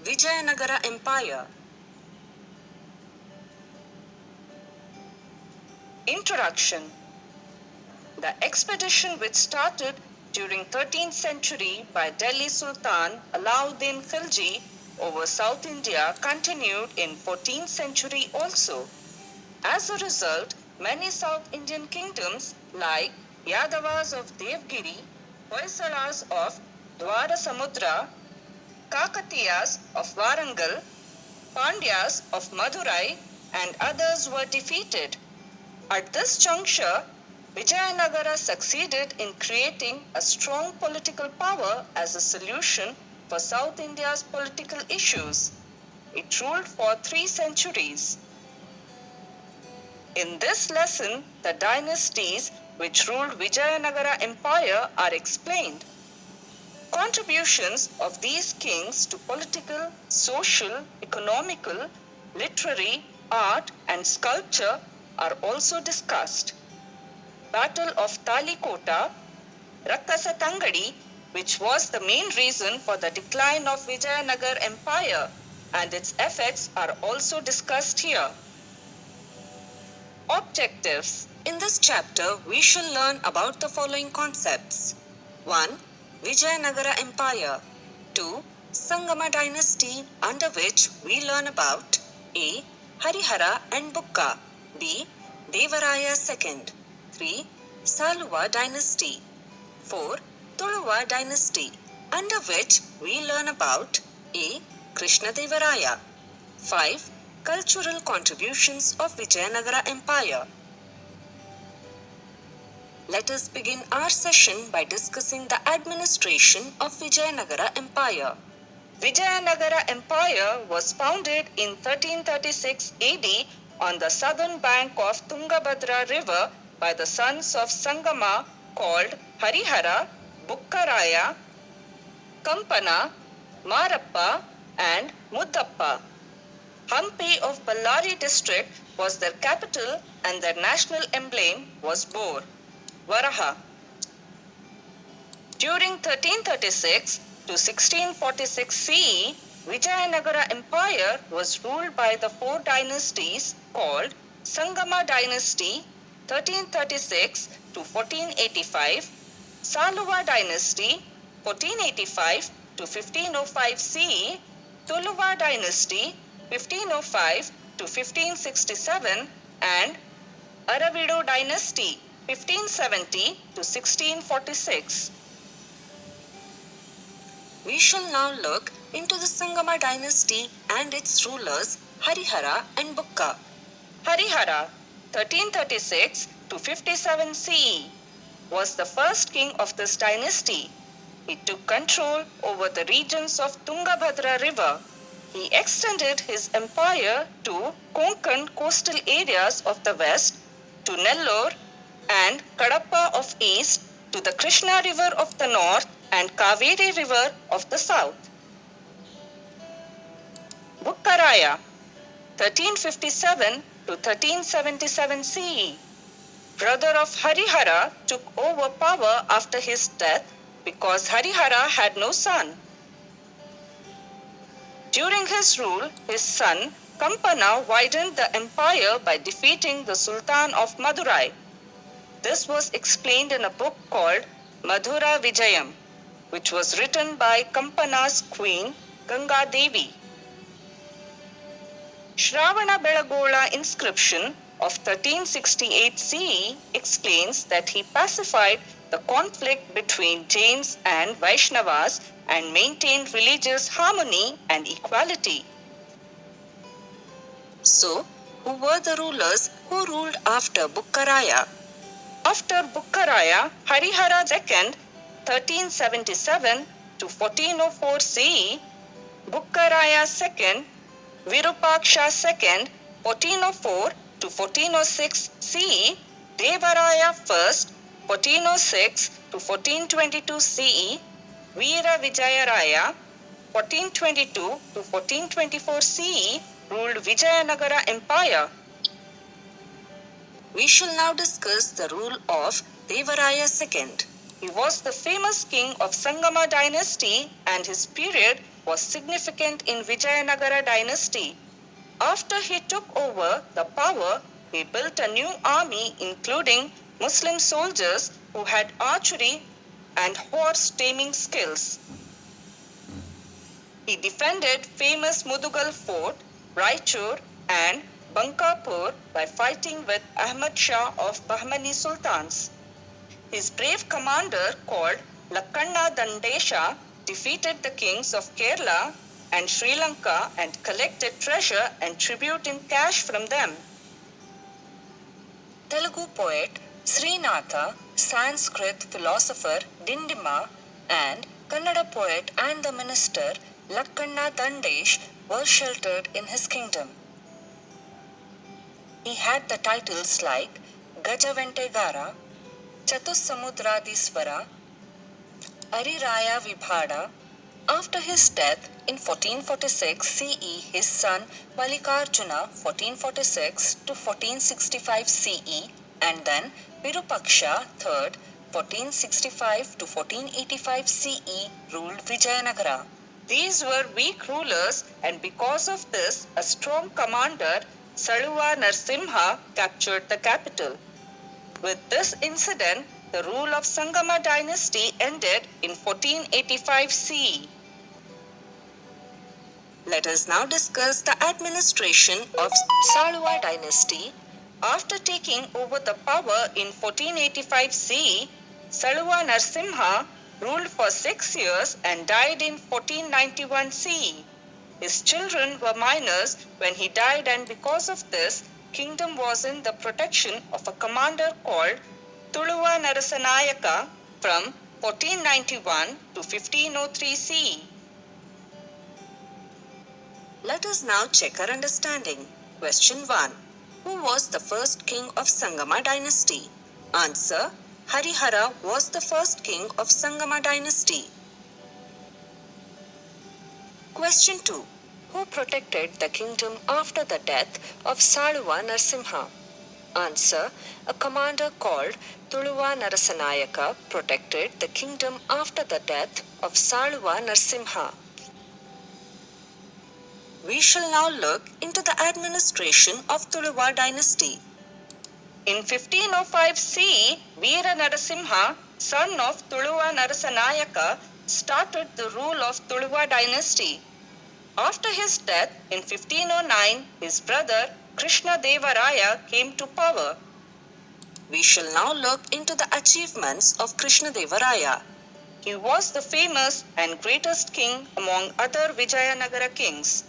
Vijayanagara Empire. Introduction. The expedition, which started during 13th century by Delhi Sultan Alauddin Khilji over South India, continued in 14th century also. As a result, many South Indian kingdoms like Yadavas of Devgiri, Hoysalas of Dwarasamudra, Kakatiyas of Warangal, Pandyas of Madurai, and others were defeated. At this juncture, Vijayanagara succeeded in creating a strong political power as a solution for South India's political issues. It ruled for 3 centuries. In this lesson, the dynasties which ruled Vijayanagara Empire are explained. Contributions of these kings to political, social, economical, literary, art, and sculpture are also discussed. Battle of Talikota, Rakasa Tangadi, which was the main reason for the decline of Vijayanagar Empire, and its effects are also discussed here. Objectives. In this chapter, we shall learn about the following concepts. 1. Vijayanagara Empire. 2. Sangama Dynasty, under which we learn about A. Harihara and Bukka, B. Devaraya II, 3. Saluva Dynasty, 4. Tuluva Dynasty, under which we learn about A. Krishnadevaraya, 5. Cultural contributions of Vijayanagara Empire. Let us begin our session by discussing the administration of Vijayanagara Empire. Vijayanagara Empire was founded in 1336 AD on the southern bank of Tungabhadra river by the sons of Sangama called Harihara, Bukkaraya, Kampana, Marappa, and Muddappa. Hampi of Ballari district was their capital and their national emblem was boar, Varaha. During 1336 to 1646 CE, Vijayanagara Empire was ruled by the 4 dynasties called Sangama Dynasty 1336 to 1485, Saluva Dynasty 1485 to 1505 CE, Tuluva Dynasty 1505 to 1567, and Aravidu Dynasty 1570 to 1646. We shall now look into the Sangama dynasty and its rulers Harihara and Bukka. Harihara, 1336 to 57 CE, was the first king of this dynasty. He took control over the regions of Tungabhadra river. He extended his empire to Konkan coastal areas of the west, to Nellore and Kadapa of east, to the Krishna river of the north and Kaveri river of the south. Bukkaraya, 1357 to 1377 CE, brother of Harihara, took over power after his death because Harihara had no son. During his rule, his son Kampana widened the empire by defeating the Sultan of Madurai. This was explained in a book called Madhura Vijayam, which was written by Kampana's queen Ganga Devi. Shravana Belagola inscription of 1368 CE explains that he pacified the conflict between Jains and Vaishnavas and maintained religious harmony and equality. So, who were the rulers who ruled after Bukkaraya? After Bukkaraya, Harihara II, 1377 to 1404 CE, Bukkaraya II, Virupaksha II, 1404 to 1406 CE, Devaraya I, 1406 to 1422 CE, Veera Vijayaraya, 1422 to 1424 CE, ruled Vijayanagara Empire. We shall now discuss the rule of Devaraya II. He was the famous king of Sangama dynasty and his period was significant in Vijayanagara dynasty. After he took over the power, he built a new army including Muslim soldiers who had archery and horse taming skills. He defended famous Mudugal fort, Raichur and Bankapur by fighting with Ahmad Shah of Bahmani sultans. His brave commander called Lakkanna Dandesha defeated the kings of Kerala and Sri Lanka and collected treasure and tribute in cash from them. Telugu poet Srinatha, Sanskrit philosopher Dindima, and Kannada poet and the minister Lakkanna Dandesh were sheltered in his kingdom. He had the titles like Gajaventegara, Chatussamudradiswara, Ariraya Vibhada. After his death in 1446 CE, his son Malikarjuna 1446 to 1465 CE and then Virupaksha III 1465 to 1485 CE ruled Vijayanagara. These were weak rulers and because of this, a strong commander, Saluva Narsimha, captured the capital. With this incident, the rule of Sangama dynasty ended in 1485 CE. Let us now discuss the administration of Saluva dynasty. After taking over the power in 1485 CE, Saluva Narsimha ruled for 6 years and died in 1491 CE. His children were minors when he died and because of this, kingdom was in the protection of a commander called Tuluva Narasanayaka from 1491 to 1503 CE. Let us now check our understanding. Question 1. Who was the first king of Sangama dynasty? Answer. Harihara was the first king of Sangama dynasty. Question 2. Who protected the kingdom after the death of Saluva Narsimha? Answer. A commander called Tuluva Narasanayaka protected the kingdom after the death of Saluva Narsimha. We shall now look into the administration of Tuluva dynasty. In 1505 CE, Veera Narasimha, son of Tuluva Narasanayaka, started the rule of Tuluva dynasty. After his death in 1509, his brother Krishna Devaraya came to power. We shall now look into the achievements of Krishna Devaraya. He was the famous and greatest king among other Vijayanagara kings.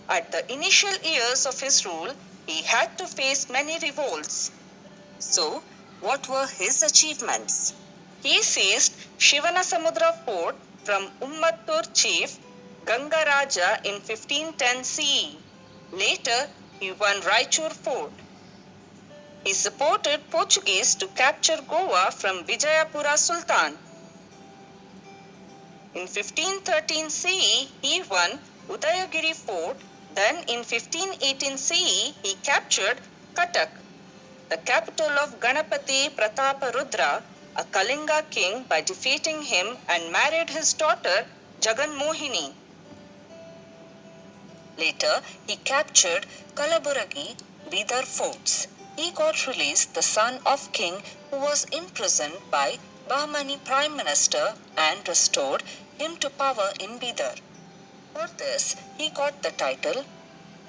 At the initial years of his rule, he had to face many revolts. So, what were his achievements? He seized Shivanasamudra fort from Ummattur chief Gangaraja in 1510 CE. Later, he won Raichur fort. He supported Portuguese to capture Goa from Vijayapura Sultan. In 1513 CE, he won Udayagiri fort. Then in 1518 CE, he captured Cuttack, the capital of Ganapati Prataparudra, a Kalinga king, by defeating him and married his daughter Jagan Mohini. Later, he captured Kalaburagi, Bidar forts. He got released the son of king who was imprisoned by Bahmani prime minister and restored him to power in Bidar. For this, he got the title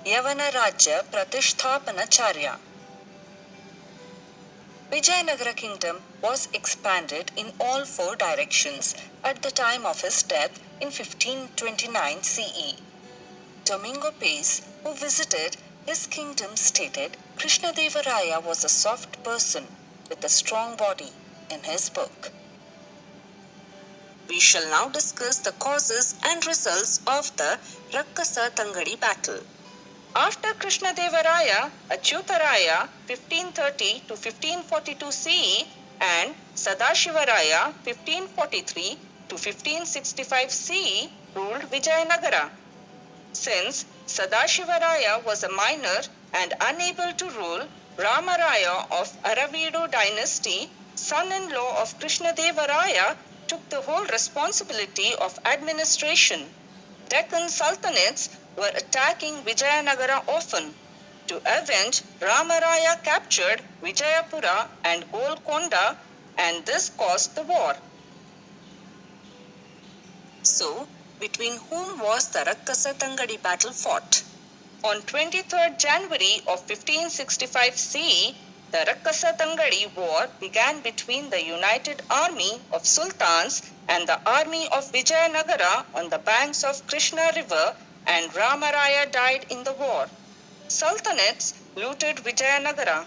Yavana Rajya Pratishthapanacharya. Vijayanagara kingdom was expanded in all 4 directions at the time of his death in 1529 CE. Domingo Pace, who visited his kingdom, stated Krishnadevaraya was a soft person with a strong body in his book. We shall now discuss the causes and results of the Rakkasa Tangadi battle. After Krishnadevaraya, Achyutaraya 1530 to 1542 CE and Sadashivaraya 1543 to 1565 CE ruled Vijayanagara. Since Sadashivaraya was a minor and unable to rule, Ramaraya of Aravidu dynasty son-in-law of Krishnadevaraya, took the whole responsibility of administration. Deccan Sultanates were attacking Vijayanagara often. To avenge, Ramaraya captured Vijayapura and Golconda, and this caused the war. So, between whom was the Rakkasa Tangadi battle fought? On 23rd January of 1565 CE, the Rakkasa Tangadi war began between the united army of sultans and the army of Vijayanagara on the banks of Krishna river, and Ramaraya died in the war. Sultanates looted Vijayanagara.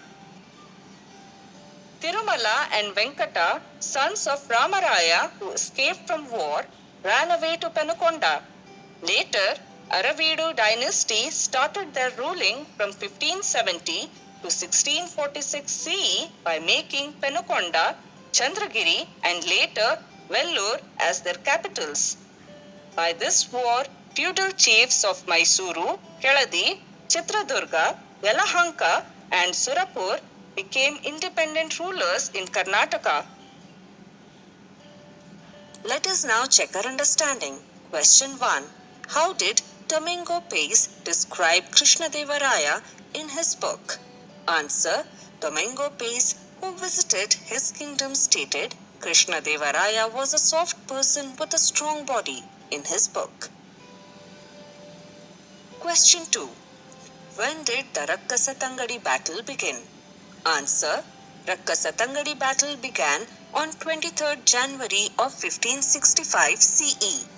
Tirumala and Venkata, sons of Ramaraya who escaped from war, ran away to Penukonda. Later, Aravidu dynasty started their ruling from 1570 to 1646 CE by making Penukonda, Chandragiri and later Vellore as their capitals. By this war, feudal chiefs of Mysuru, Keladi, Chitradurga, Yelahanka and Surapur became independent rulers in Karnataka. Let us now check our understanding. Question 1. How did Domingo Pace describe Krishnadevaraya in his book? Answer. Domingo Pace, who visited his kingdom, stated Krishnadevaraya was a soft person with a strong body in his book. Question 2. When did the Rakkasa Tangadi battle begin? Answer. Rakkasa Tangadi battle began on 23rd January of 1565 CE.